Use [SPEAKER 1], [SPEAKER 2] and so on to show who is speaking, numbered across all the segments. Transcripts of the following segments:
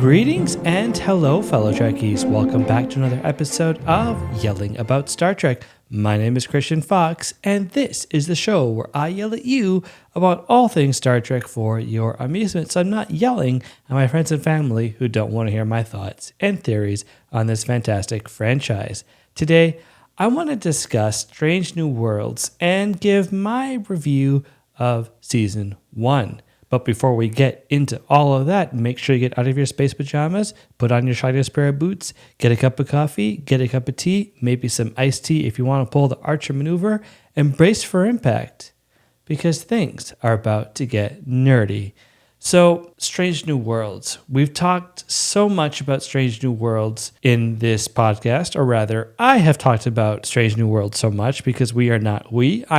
[SPEAKER 1] Greetings and hello, fellow Trekkies. Welcome back to another episode of Yelling About Star Trek. My name is Christian Fox, and this is the show where I yell at you about all things Star Trek for your amusement. So I'm not yelling at my friends and family who don't want to hear my thoughts and theories on this fantastic franchise. Today, I want to discuss Strange New Worlds and give my review of Season 1. But before we get into all of that, make sure you get out of your space pajamas, put on your shiniest pair of boots, get a cup of coffee, get a cup of tea, maybe some iced tea if you want to pull the Archer maneuver, and brace for impact, because things are about to get nerdy. So, Strange New Worlds. We've talked so much about Strange New Worlds in this podcast, or rather, I have talked about Strange New Worlds so much because I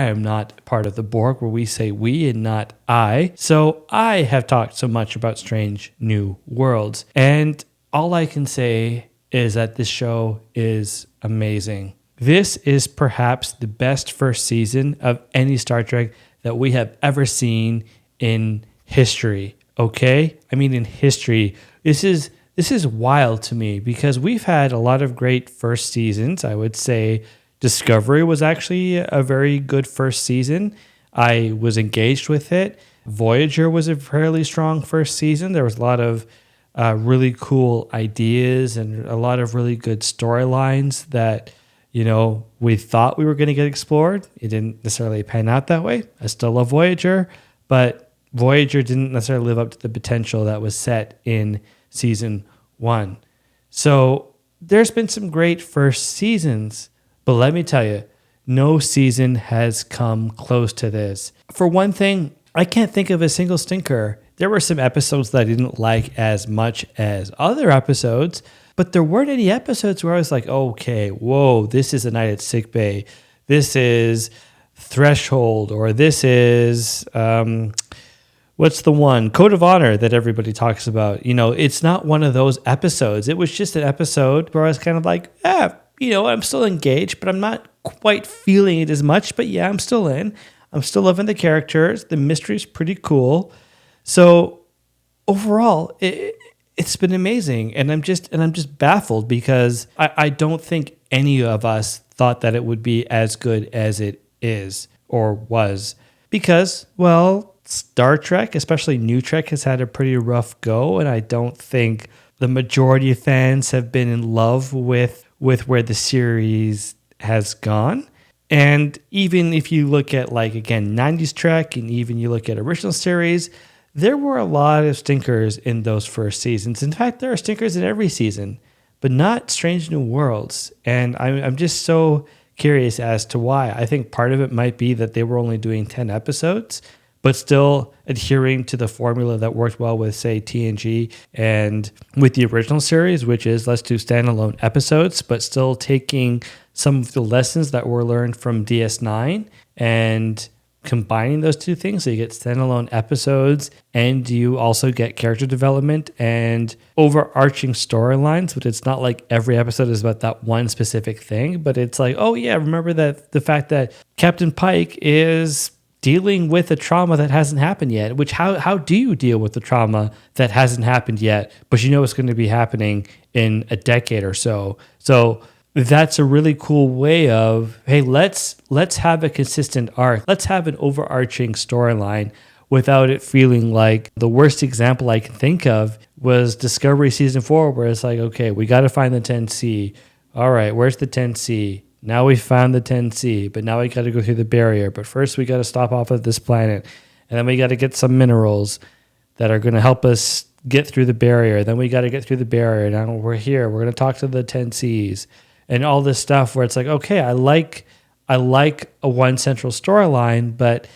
[SPEAKER 1] am not part of the Borg where we say we and not I. So, I have talked so much about Strange New Worlds. And all I can say is that this show is amazing. This is perhaps the best first season of any Star Trek that we have ever seen in history. Okay? I mean, in history. This is wild to me because we've had a lot of great first seasons. I would say Discovery was actually a very good first season. I was engaged with it. Voyager was a fairly strong first season. There was a lot of really cool ideas and a lot of really good storylines that, we thought we were going to get explored. It didn't necessarily pan out that way. I still love Voyager, but Voyager didn't necessarily live up to the potential that was set in Season 1. So there's been some great first seasons, but let me tell you, no season has come close to this. For one thing, I can't think of a single stinker. There were some episodes that I didn't like as much as other episodes, but there weren't any episodes where I was like, okay, whoa, this is A Night at Sickbay. This is Threshold, or this is... what's the one? Code of Honor that everybody talks about. It's not one of those episodes. It was just an episode where I was kind of like, I'm still engaged, but I'm not quite feeling it as much. But yeah, I'm still in. I'm still loving the characters. The mystery's pretty cool. So overall, it's been amazing. And I'm just baffled because I don't think any of us thought that it would be as good as it is or was. Because, well, Star Trek, especially New Trek, has had a pretty rough go, and I don't think the majority of fans have been in love with where the series has gone. And even if you look at, 90s Trek, and even you look at original series, there were a lot of stinkers in those first seasons. In fact, there are stinkers in every season, but not Strange New Worlds. And I'm just so curious as to why. I think part of it might be that they were only doing 10 episodes, but still adhering to the formula that worked well with, say, TNG and with the original series, which is let's do standalone episodes, but still taking some of the lessons that were learned from DS9 and combining those two things. So you get standalone episodes and you also get character development and overarching storylines, but it's not like every episode is about that one specific thing, but it's like, oh yeah, remember that the fact that Captain Pike is dealing with a trauma that hasn't happened yet, which how do you deal with the trauma that hasn't happened yet, but it's going to be happening in a decade or so. So that's a really cool way of, hey, let's have a consistent arc. Let's have an overarching storyline without it feeling like the worst example I can think of was Discovery Season 4, where it's like, okay, we got to find the 10C. All right, where's the 10C? Now we found the 10C, but now we got to go through the barrier. But first we got to stop off of this planet. And then we got to get some minerals that are going to help us get through the barrier. Then we got to get through the barrier. Now we're here. We're going to talk to the 10Cs and all this stuff where it's like, okay, I like a one central storyline, but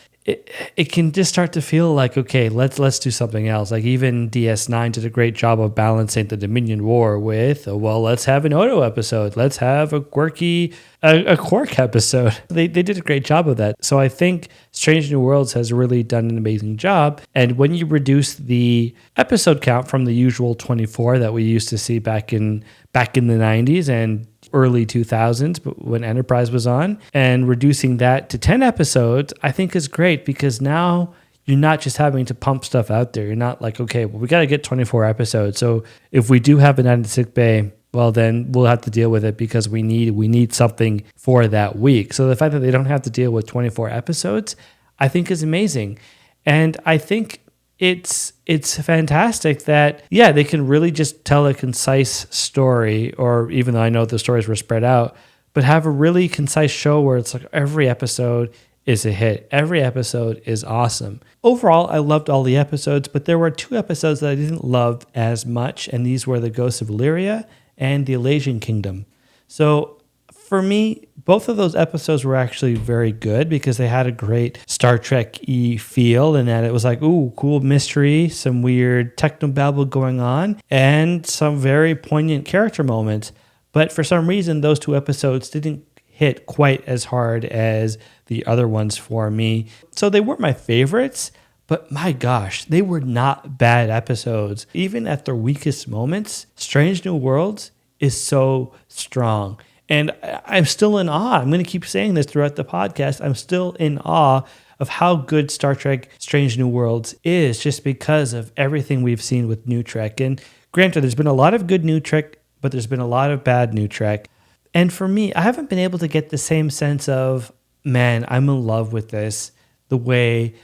[SPEAKER 1] it can just start to feel like, okay, let's do something else. Like even DS9 did a great job of balancing the Dominion War with, let's have an Odo episode. Let's have a quirky a Quark episode. They did a great job of that. So I think Strange New Worlds has really done an amazing job. And when you reduce the episode count from the usual 24 that we used to see back in the 90s and early 2000s, but when Enterprise was on, and reducing that to 10 episodes, I think is great because now you're not just having to pump stuff out there. You're not like, okay, well, we got to get 24 episodes. So if we do have a night in sick bay, well, then we'll have to deal with it because we need something for that week. So the fact that they don't have to deal with 24 episodes, I think is amazing. And I think it's fantastic that, yeah, they can really just tell a concise story, or even though I know the stories were spread out, but have a really concise show where it's like every episode is a hit. Every episode is awesome. Overall, I loved all the episodes, but there were 2 episodes that I didn't love as much, and these were The Ghosts of Illyria and The Elysian Kingdom. So for me, both of those episodes were actually very good because they had a great Star Trek-y feel, in that it was like, ooh, cool mystery, some weird technobabble going on, and some very poignant character moments. But for some reason, those 2 episodes didn't hit quite as hard as the other ones for me. So they weren't my favorites, but my gosh, they were not bad episodes. Even at their weakest moments, Strange New Worlds is so strong. And I'm still in awe. I'm going to keep saying this throughout the podcast. I'm still in awe of how good Star Trek Strange New Worlds is, just because of everything we've seen with New Trek. And granted, there's been a lot of good New Trek, but there's been a lot of bad New Trek. And for me, I haven't been able to get the same sense of, man, I'm in love with this, the way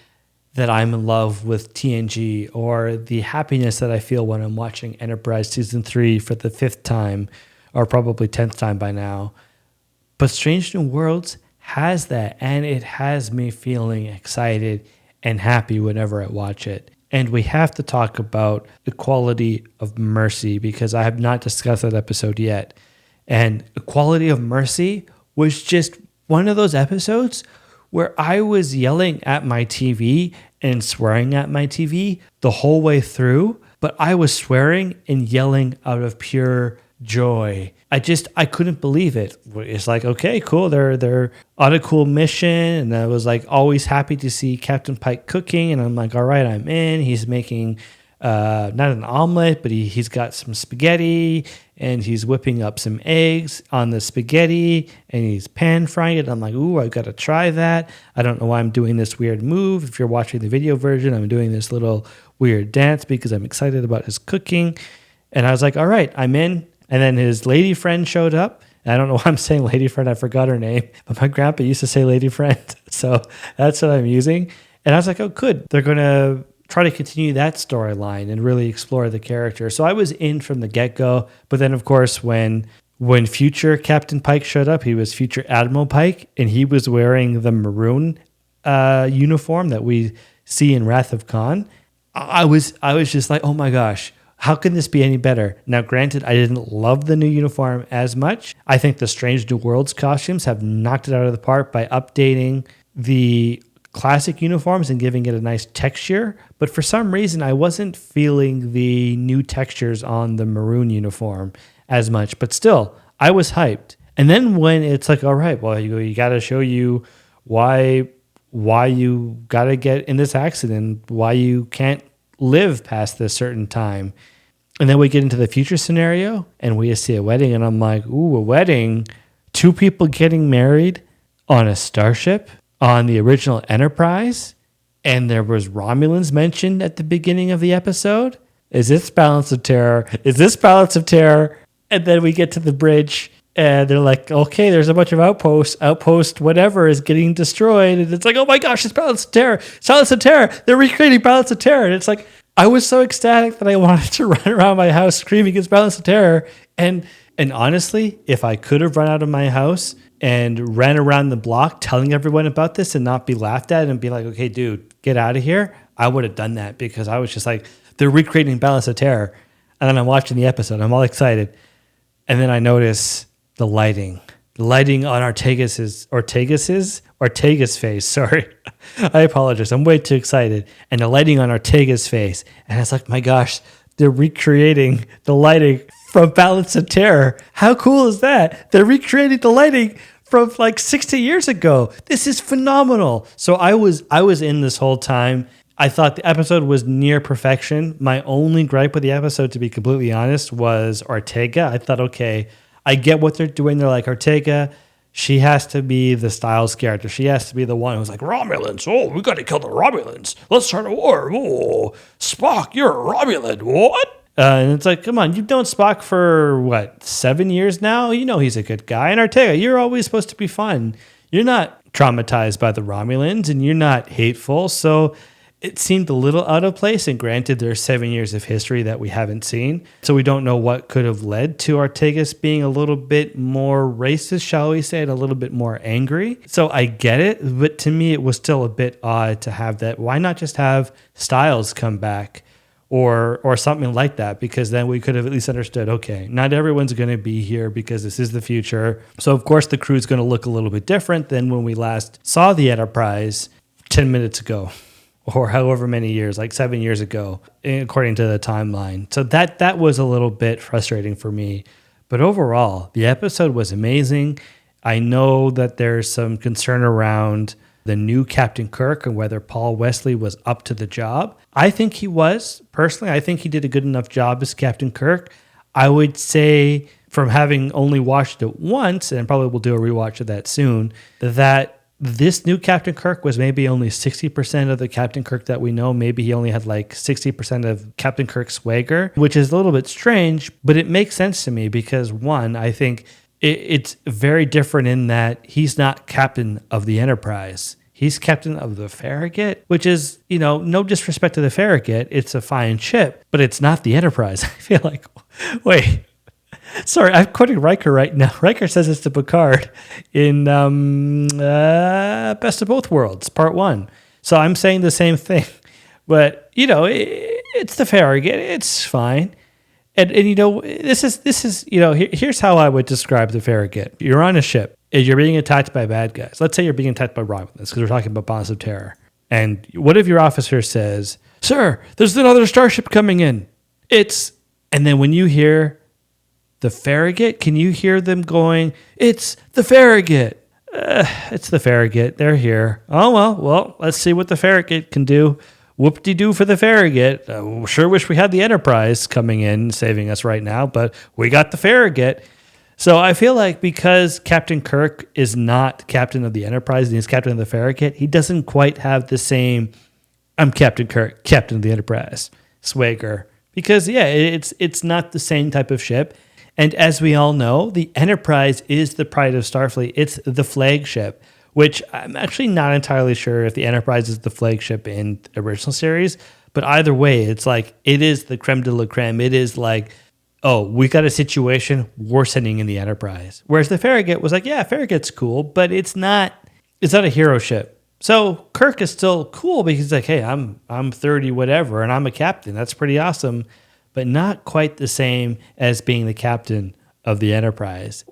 [SPEAKER 1] that I'm in love with TNG, or the happiness that I feel when I'm watching Enterprise Season 3 for the 5th time, or probably 10th time by now. But Strange New Worlds has that, and it has me feeling excited and happy whenever I watch it. And we have to talk about Equality of Mercy, because I have not discussed that episode yet. And Equality of Mercy was just one of those episodes where I was yelling at my TV and swearing at my TV the whole way through, but I was swearing and yelling out of pure joy. I couldn't believe it. It's like, okay, cool. They're on a cool mission. And I was like always happy to see Captain Pike cooking. And I'm like, all right, I'm in. He's making not an omelet, but he's got some spaghetti, and he's whipping up some eggs on the spaghetti, and he's pan frying it. I'm like, ooh, I've got to try that. I don't know why I'm doing this weird move. If you're watching the video version, I'm doing this little weird dance because I'm excited about his cooking. And I was like, all right, I'm in. And then his lady friend showed up. I don't know why I'm saying lady friend. I forgot her name. But my grandpa used to say lady friend. So that's what I'm using. And I was like, oh, good. They're going to try to continue that storyline and really explore the character. So I was in from the get-go. But then, of course, when future Captain Pike showed up, he was future Admiral Pike. And he was wearing the maroon uniform that we see in Wrath of Khan. I was just like, oh, my gosh. How can this be any better? Now, granted, I didn't love the new uniform as much. I think the Strange New Worlds costumes have knocked it out of the park by updating the classic uniforms and giving it a nice texture. But for some reason, I wasn't feeling the new textures on the maroon uniform as much. But still, I was hyped. And then when it's like, all right, well, you got to show you why you got to get in this accident, why you can't live past this certain time. And then we get into the future scenario and we see a wedding, and I'm like, ooh, a wedding? 2 people getting married on a starship on the original Enterprise? And there was Romulans mentioned at the beginning of the episode? Is this Balance of Terror? Is this Balance of Terror? And then we get to the bridge and they're like, okay, there's a bunch of outposts. Outpost whatever is getting destroyed. And it's like, oh my gosh, it's Balance of Terror. It's Balance of Terror. They're recreating Balance of Terror. And it's like, I was so ecstatic that I wanted to run around my house screaming, it's Balance of Terror. And honestly, if I could have run out of my house and ran around the block telling everyone about this and not be laughed at and be like, okay, dude, get out of here, I would have done that, because I was just like, they're recreating Balance of Terror. And then I'm watching the episode. I'm all excited. And then I notice the lighting on Ortega's face. Sorry. I apologize. I'm way too excited. And the lighting on Ortega's face. And it's like, my gosh, they're recreating the lighting from Balance of Terror. How cool is that? They're recreating the lighting from like 60 years ago. This is phenomenal. So I was in this whole time. I thought the episode was near perfection. My only gripe with the episode, to be completely honest, was Ortega. I thought, okay, I get what they're doing. They're like, Ortega, she has to be the Styles character. She has to be the one who's like, Romulans, oh, we got to kill the Romulans. Let's start a war. Oh, Spock, you're a Romulan. What? And it's like, come on, you've known Spock for, 7 years now? You know he's a good guy. And Ortega, you're always supposed to be fun. You're not traumatized by the Romulans, and you're not hateful. So it seemed a little out of place. And granted, there's 7 years of history that we haven't seen. So we don't know what could have led to Ortegas being a little bit more racist, shall we say, and a little bit more angry. So I get it. But to me, it was still a bit odd to have that. Why not just have Styles come back? Or something like that, because then we could have at least understood, okay, not everyone's going to be here because this is the future. So, of course, the crew's going to look a little bit different than when we last saw the Enterprise 10 minutes ago or however many years, like 7 years ago, according to the timeline. So that was a little bit frustrating for me. But overall, the episode was amazing. I know that there's some concern around the new Captain Kirk and whether Paul Wesley was up to the job. I think he was. Personally, I think he did a good enough job as Captain Kirk. I would say, from having only watched it once, and probably we'll do a rewatch of that soon, that this new Captain Kirk was maybe only 60% of the Captain Kirk that we know. Maybe he only had like 60% of Captain Kirk's swagger, which is a little bit strange, but it makes sense to me because, one, I think it's very different in that he's not captain of the Enterprise. He's captain of the Farragut, which is, no disrespect to the Farragut. It's a fine ship, but it's not the Enterprise. I feel like, wait, sorry, I'm quoting Riker right now. Riker says it's to Picard in Best of Both Worlds, Part 1. So I'm saying the same thing. But, it's the Farragut. It's fine. And this is here's how I would describe the Farragut. You're on a ship. You're being attacked by bad guys. Let's say you're being attacked by Romulans, because we're talking about bonds of terror. And what if your officer says, "Sir, there's another starship coming in. And then when you hear the Farragut, can you hear them going, "It's the Farragut. It's the Farragut. They're here. Oh, well, let's see what the Farragut can do. Whoop-de-doo for the Farragut. Sure wish we had the Enterprise coming in saving us right now, but we got the Farragut." So I feel like because Captain Kirk is not captain of the Enterprise and he's captain of the Farragut, he doesn't quite have the same, "I'm Captain Kirk, captain of the Enterprise" swagger. Because, it's not the same type of ship. And as we all know, the Enterprise is the pride of Starfleet. It's the flagship, which I'm actually not entirely sure if the Enterprise is the flagship in the original series. But either way, it's like, it is the creme de la creme. It is like, oh, we got a situation, we're sending in the Enterprise. Whereas the Farragut was like, yeah, Farragut's cool, but it's not a hero ship. So Kirk is still cool because he's like, hey, I'm 30 whatever, and I'm a captain. That's pretty awesome, but not quite the same as being the captain of the Enterprise.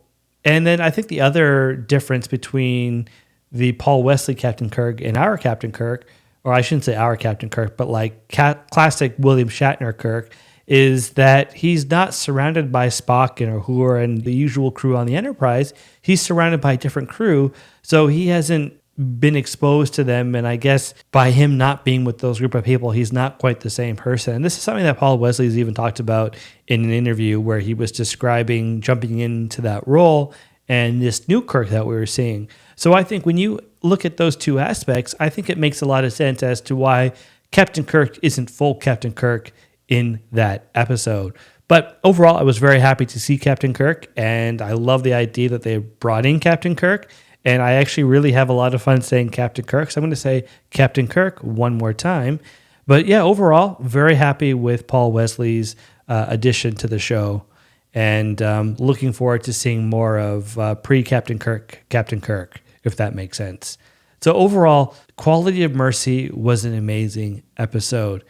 [SPEAKER 1] And then I think the other difference between the Paul Wesley Captain Kirk and our Captain Kirk, or I shouldn't say our Captain Kirk, but like classic William Shatner Kirk, is that he's not surrounded by Spock and Uhura and the usual crew on the Enterprise. He's surrounded by a different crew, so he hasn't been exposed to them, and I guess by him not being with those group of people, he's not quite the same person. And this is something that Paul Wesley has even talked about in an interview where he was describing jumping into that role and this new Kirk that we were seeing. So I think when you look at those two aspects, I think it makes a lot of sense as to why Captain Kirk isn't full Captain Kirk in that episode. But overall, I was very happy to see Captain Kirk, and I love the idea that they brought in Captain Kirk, and I actually really have a lot of fun saying Captain Kirk, so I'm going to say Captain Kirk one more time. But yeah, overall, very happy with Paul Wesley's addition to the show, and looking forward to seeing more of pre-Captain Kirk, Captain Kirk, if that makes sense. So overall, Quality of Mercy was an amazing episode.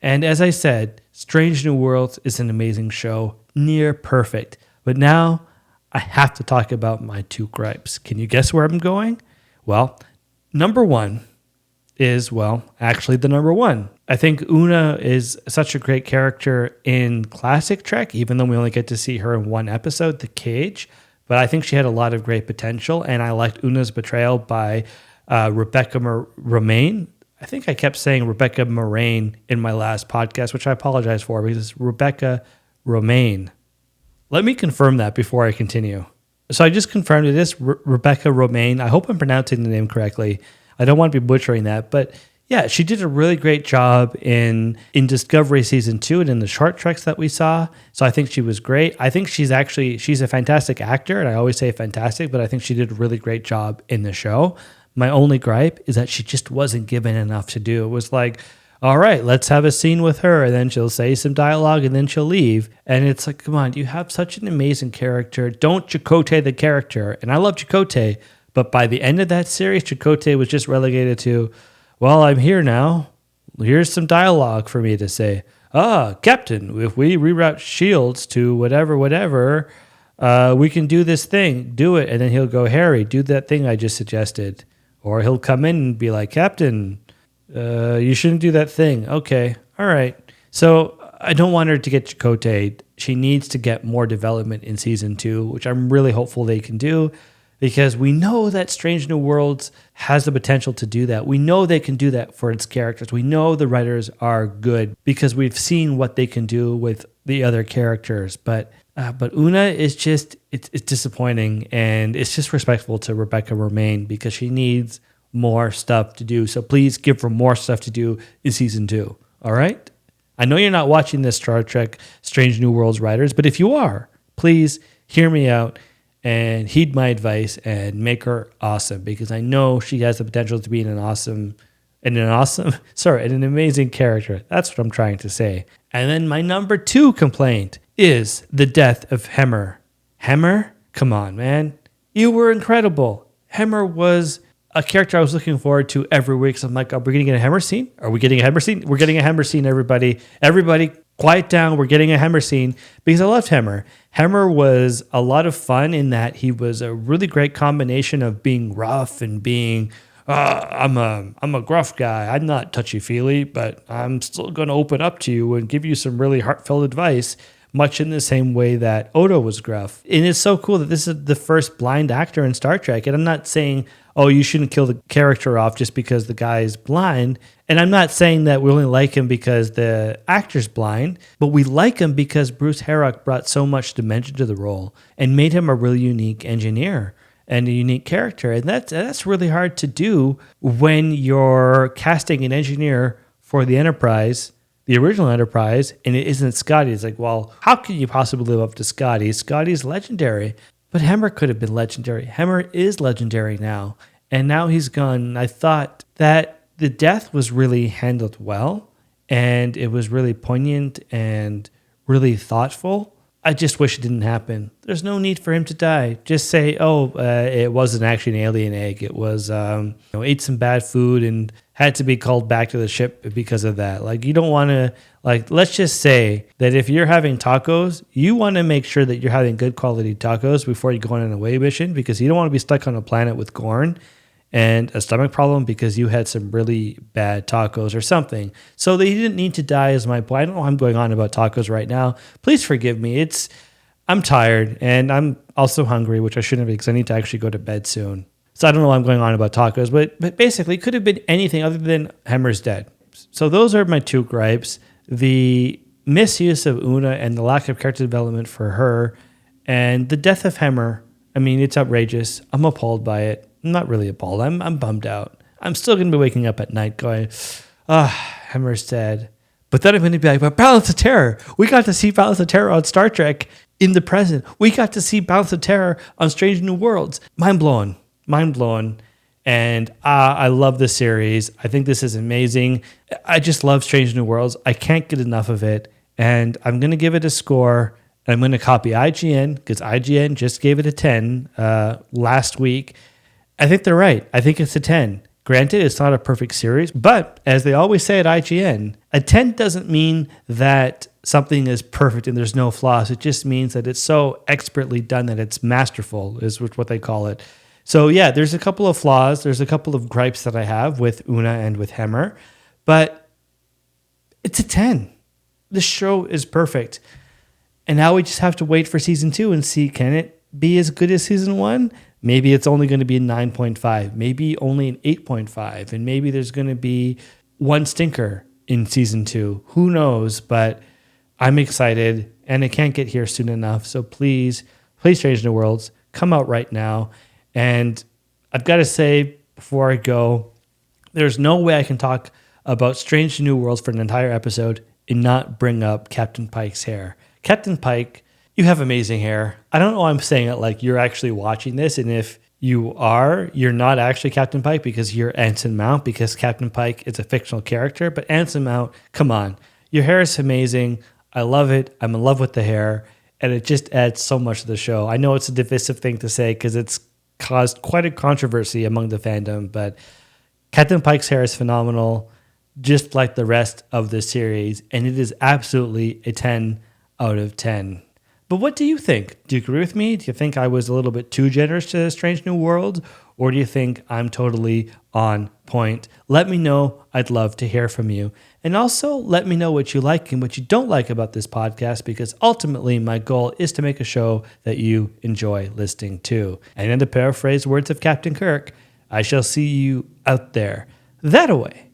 [SPEAKER 1] And as I said, Strange New Worlds is an amazing show, near perfect. But now I have to talk about my two gripes. Can you guess where I'm going? Well, number one is, actually the number one. I think Oona is such a great character in classic Trek, even though we only get to see her in one episode, The Cage. But I think she had a lot of great potential, and I liked Oona's betrayal by Rebecca Romaine. I think I kept saying Rebecca Moraine in my last podcast, which I apologize for, because it's Rebecca Romaine. Let me confirm that before I continue. So I just confirmed it is Rebecca Romaine. I hope I'm pronouncing the name correctly. I don't want to be butchering that, but yeah, she did a really great job in Discovery season 2 and in the short treks that we saw. So I think she was great. I think she's a fantastic actor, and I always say fantastic, but I think she did a really great job in the show. My only gripe is that she just wasn't given enough to do. It was like, all right, let's have a scene with her, and then she'll say some dialogue, and then she'll leave. And it's like, come on, you have such an amazing character. Don't Chakotay the character. And I love Chakotay, but by the end of that series, Chakotay was just relegated to, well, I'm here now. Here's some dialogue for me to say. Captain, if we reroute shields to whatever, we can do this thing. Do it. And then he'll go, Harry, do that thing I just suggested. Or he'll come in and be like, Captain, you shouldn't do that thing. Okay. All right. So I don't want her to get Chakotay. She needs to get more development in season 2, which I'm really hopeful they can do, because we know that Strange New Worlds has the potential to do that. We know they can do that for its characters. We know the writers are good because we've seen what they can do with the other characters. But Oona is just, it's disappointing, and it's just respectful to Rebecca Romaine because she needs more stuff to do. So please give her more stuff to do in season 2. All right? I know you're not watching this Star Trek Strange New Worlds writers, but if you are, please hear me out and heed my advice and make her awesome, because I know she has the potential to be an amazing character. That's what I'm trying to say. And then my number 2 complaint is the death of Hemmer. Hemmer? Come on, man. You were incredible. Hemmer was a character I was looking forward to every week. So I'm like, are we getting a Hemmer scene? Are we getting a Hemmer scene? We're getting a Hemmer scene, everybody. Everybody, quiet down. We're getting a Hemmer scene, because I loved Hemmer. Hemmer was a lot of fun in that he was a really great combination of being rough and being, I'm a gruff guy. I'm not touchy-feely, but I'm still going to open up to you and give you some really heartfelt advice, much in the same way that Odo was gruff. And it's so cool that this is the first blind actor in Star Trek. And I'm not saying, oh, you shouldn't kill the character off just because the guy's blind. And I'm not saying that we only like him because the actor's blind, but we like him because Bruce Herrock brought so much dimension to the role and made him a really unique engineer and a unique character. And that's really hard to do when you're casting an engineer for the Enterprise, the original Enterprise, and it isn't Scotty. It's like, well, how can you possibly live up to Scotty? Scotty's legendary. But Hemmer could have been legendary. Hemmer is legendary now. And now he's gone. I thought that the death was really handled well, and it was really poignant and really thoughtful. I just wish it didn't happen. There's no need for him to die. Just say, it wasn't actually an alien egg. It was, ate some bad food and had to be called back to the ship because of that. Like, you don't want to, let's just say that if you're having tacos, you want to make sure that you're having good quality tacos before you go on an away mission, because you don't want to be stuck on a planet with Gorn and a stomach problem because you had some really bad tacos or something. So he didn't need to die is my point. I don't know why I'm going on about tacos right now. Please forgive me. I'm tired, and I'm also hungry, which I shouldn't be because I need to actually go to bed soon. So I don't know why I'm going on about tacos, but basically it could have been anything other than Hemmer's dead. So those are my 2 gripes. The misuse of Oona and the lack of character development for her, and the death of Hemmer. I mean, it's outrageous. I'm appalled by it. I'm not really appalled. I'm bummed out. I'm still going to be waking up at night going, Hemmer's dead. But then I'm going to be like, but Balance of Terror. We got to see Balance of Terror on Star Trek in the present. We got to see Balance of Terror on Strange New Worlds. Mind blown. And I love this series. I think this is amazing. I just love Strange New Worlds. I can't get enough of it. And I'm going to give it a score. And I'm going to copy IGN because IGN just gave it a 10 last week. I think they're right. I think it's a 10. Granted, it's not a perfect series, but as they always say at IGN, a 10 doesn't mean that something is perfect and there's no flaws. It just means that it's so expertly done that it's masterful, is what they call it. So yeah, there's a couple of flaws. There's a couple of gripes that I have with Oona and with Hemmer, but it's a 10. The show is perfect. And now we just have to wait for season 2 and see, can it be as good as season 1? Maybe it's only going to be a 9.5, maybe only an 8.5, and maybe there's going to be one stinker in season 2. Who knows? But I'm excited, and it can't get here soon enough. So please, Strange New Worlds, come out right now. And I've got to say, before I go, there's no way I can talk about Strange New Worlds for an entire episode and not bring up Captain Pike's hair. Captain Pike, you have amazing hair. I don't know why I'm saying it like you're actually watching this, and if you are, you're not actually Captain Pike because you're Anson Mount, because Captain Pike is a fictional character. But Anson Mount, come on. Your hair is amazing. I love it. I'm in love with the hair, and it just adds so much to the show. I know it's a divisive thing to say because it's caused quite a controversy among the fandom, but Captain Pike's hair is phenomenal, just like the rest of the series, and it is absolutely a 10 out of 10. But what do you think? Do you agree with me? Do you think I was a little bit too generous to Strange New Worlds, or do you think I'm totally on point? Let me know. I'd love to hear from you. And also let me know what you like and what you don't like about this podcast, because ultimately my goal is to make a show that you enjoy listening to. And then to paraphrase words of Captain Kirk, I shall see you out there that-a-way.